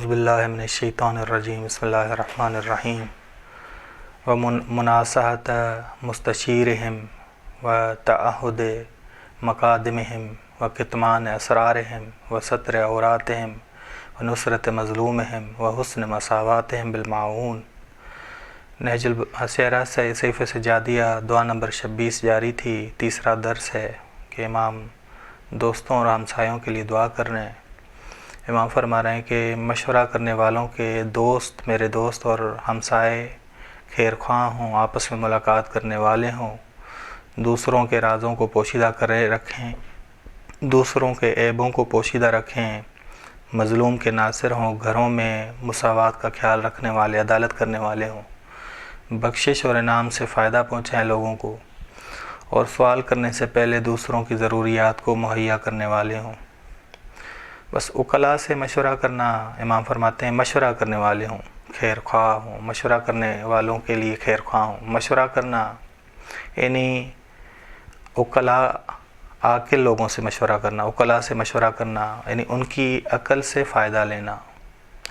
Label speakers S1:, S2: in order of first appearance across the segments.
S1: اعوذ باللہ من الشیطان الرجیم بسم اللہ الرحمن الرحیم ومناصحۃ مستشیرہم وتعہد مقادمہم وکتمان اسرارہم وستر عوراتہم ونصرت مظلومہم وحسن مساواتہم بالمعون۔ نہج السیرہ سے صحیفہ سجادیہ دعا نمبر 26 جاری تھی۔ تیسرا درس ہے کہ امام دوستوں اور ہمسایوں کے لیے دعا کر رہے ہیں۔ امام فرما رہے ہیں کہ مشورہ کرنے والوں کے دوست میرے دوست اور ہمسائے خیر خواہ ہوں، آپس میں ملاقات کرنے والے ہوں، دوسروں کے رازوں کو پوشیدہ کرے رکھیں، دوسروں کے عیبوں کو پوشیدہ رکھیں، مظلوم کے ناصر ہوں، گھروں میں مساوات کا خیال رکھنے والے، عدالت کرنے والے ہوں، بخشش اور انعام سے فائدہ پہنچائیں لوگوں کو، اور سوال کرنے سے پہلے دوسروں کی ضروریات کو مہیا کرنے والے ہوں۔ بس عقلاء سے مشورہ کرنا، امام فرماتے ہیں مشورہ کرنے والے ہوں، خیر خواہ ہوں، مشورہ کرنے والوں کے لیے خیر خواہ ہوں۔ مشورہ کرنا یعنی عقلاء عاقل لوگوں سے مشورہ کرنا، عقلاء سے مشورہ کرنا یعنی ان کی عقل سے فائدہ لینا۔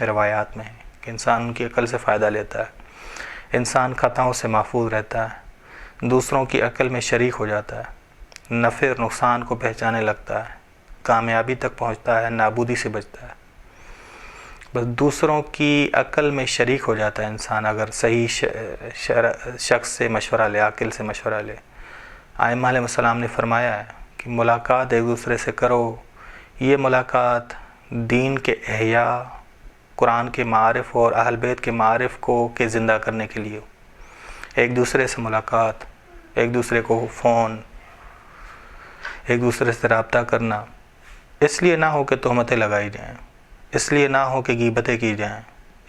S1: روایات میں ہے کہ انسان ان کی عقل سے فائدہ لیتا ہے، انسان خطاؤں سے محفوظ رہتا ہے، دوسروں کی عقل میں شریک ہو جاتا ہے، نفع اور نقصان کو پہچانے لگتا ہے، کامیابی تک پہنچتا ہے، نابودی سے بچتا ہے۔ بس دوسروں کی عقل میں شریک ہو جاتا ہے انسان اگر صحیح شخص سے مشورہ لے، عاقل سے مشورہ لے۔ ائمہ علیہ السلام نے فرمایا ہے کہ ملاقات ایک دوسرے سے کرو، یہ ملاقات دین کے احیاء، قرآن کے معارف اور اہل بیت کے معارف کو زندہ کرنے کے لیے۔ ایک دوسرے سے ملاقات، ایک دوسرے کو فون، ایک دوسرے سے رابطہ کرنا، اس لیے نہ ہو کہ تہمتیں لگائی جائیں، اس لیے نہ ہو کہ غیبتیں کی جائیں،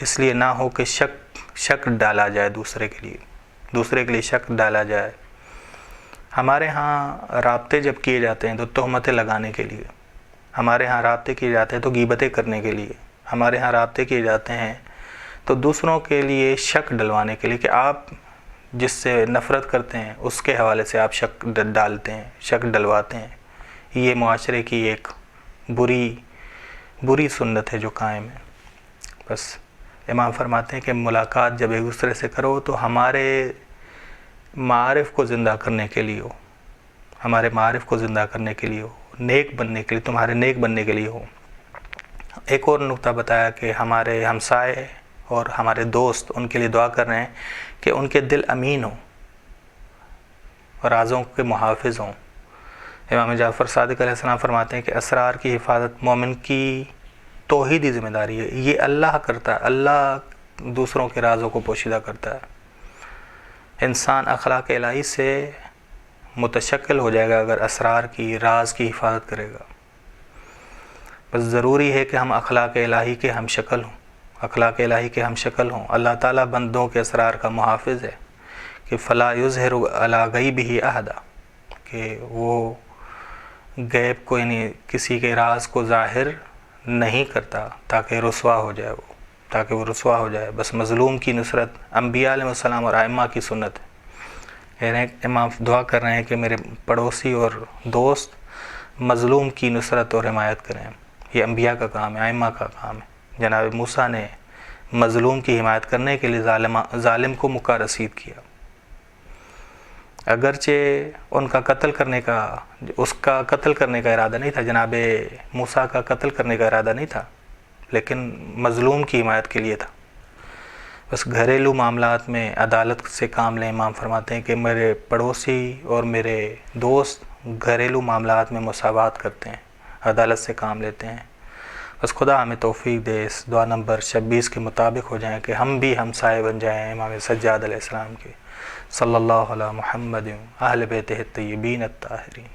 S1: اس لیے نہ ہو کہ شک ڈالا جائے دوسرے کے لیے شک ڈالا جائے۔ ہمارے ہاں رابطے جب کیے جاتے ہیں تو تہمتیں لگانے کے لیے، ہمارے ہاں رابطے کیے جاتے ہیں تو غیبتیں کرنے کے لیے، ہمارے ہاں رابطے کیے جاتے ہیں تو دوسروں کے لیے شک ڈلوانے کے لیے کہ آپ جس سے نفرت کرتے ہیں اس کے حوالے سے آپ شک ڈالتے ہیں، شک ڈلواتے ہیں۔ یہ معاشرے کی ایک بری سنت ہے جو قائم ہے۔ بس امام فرماتے ہیں کہ ملاقات جب ایک دوسرے سے کرو تو ہمارے معارف کو زندہ کرنے کے لیے ہو، ہمارے معارف کو زندہ کرنے کے لیے ہو، نیک بننے کے لیے، تمہارے نیک بننے کے لیے ہو۔ ایک اور نقطہ بتایا کہ ہمارے ہمسائے اور ہمارے دوست ان کے لیے دعا کر رہے ہیں کہ ان کے دل امین ہوں اور رازوں کے محافظ ہوں۔ امام جعفر صادق علیہ السلام فرماتے ہیں کہ اسرار کی حفاظت مومن کی توحیدی ذمہ داری ہے، یہ اللہ کرتا ہے، اللہ دوسروں کے رازوں کو پوشیدہ کرتا ہے۔ انسان اخلاق الہی سے متشکل ہو جائے گا اگر اسرار کی، راز کی حفاظت کرے گا۔ بس ضروری ہے کہ ہم اخلاق الہی کے ہم شکل ہوں، اخلاق الہی کے ہم شکل ہوں۔ اللہ تعالیٰ بندوں کے اسرار کا محافظ ہے کہ فلا یظہر علی غیبہ احدا، کہ وہ غیب کو یعنی کسی کے راز کو ظاہر نہیں کرتا تاکہ رسوا ہو جائے، بس مظلوم کی نصرت انبیاء علیہ السلام اور ائمہ کی سنت ہے۔ یعنی امام دعا کر رہے ہیں کہ میرے پڑوسی اور دوست مظلوم کی نصرت اور حمایت کریں، یہ انبیاء کا کام ہے، ائمہ کا کام ہے۔ جناب موسیٰ نے مظلوم کی حمایت کرنے کے لیے ظالم کو موقع رسید کیا، اگرچہ اس کا قتل کرنے کا ارادہ نہیں تھا، جناب موسیٰ کا قتل کرنے کا ارادہ نہیں تھا، لیکن مظلوم کی حمایت کے لیے تھا۔ بس گھریلو معاملات میں عدالت سے کام لیں۔ امام فرماتے ہیں کہ میرے پڑوسی اور میرے دوست گھریلو معاملات میں مساوات کرتے ہیں، عدالت سے کام لیتے ہیں۔ بس خدا ہمیں توفیق دے، اس دعا نمبر 26 کے مطابق ہو جائیں کہ ہم بھی ہمسائے بن جائیں امام سجاد علیہ السلام کے، صلی اللہ علی محمد اہل بیتہ الطیبین الطاہرین۔